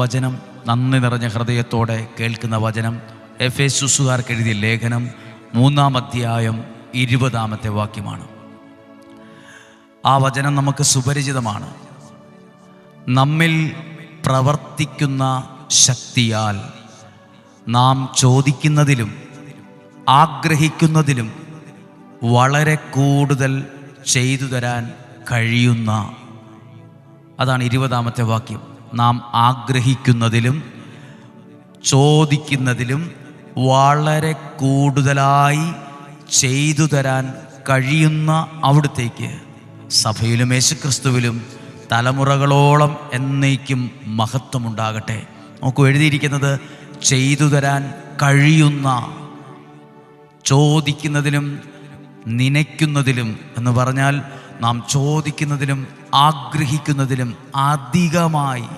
വചനം നന്ദി നിറഞ്ഞ ഹൃദയത്തോടെ കേൾക്കുന്ന വചനം എഫേസ്യസുകാർക്ക് എഴുതിയ ലേഖനം 3-ാം അധ്യായം 20-ാമത്തെ വാക്യമാണ്. ആ വചനം നമുക്ക് സുപരിചിതമാണ്. നമ്മിൽ പ്രവർത്തിക്കുന്ന ശക്തിയാൽ നാം ചോദിക്കുന്നതിലും ആഗ്രഹിക്കുന്നതിലും വളരെ കൂടുതൽ ചെയ്തു തരാൻ കഴിയുന്ന, അതാണ് 20-ാമത്തെ വാക്യം. നാം ആഗ്രഹിക്കുന്നതിലും ചോദിക്കുന്നതിലും വളരെ കൂടുതലായി ചെയ്തു തരാൻ കഴിയുന്ന അവിടുത്തേക്ക് സഭയിലും യേശുക്രിസ്തുവിലും തലമുറകളോളം എന്നേക്കും മഹത്വമുണ്ടാകട്ടെ. നമുക്ക് എഴുതിയിരിക്കുന്നത് ചെയ്തു തരാൻ കഴിയുന്ന, ചോദിക്കുന്നതിലും നനയ്ക്കുന്നതിലും എന്ന് പറഞ്ഞാൽ നാം ചോദിക്കുന്നതിലും ആഗ്രഹിക്കുന്നതിലും അധികമായി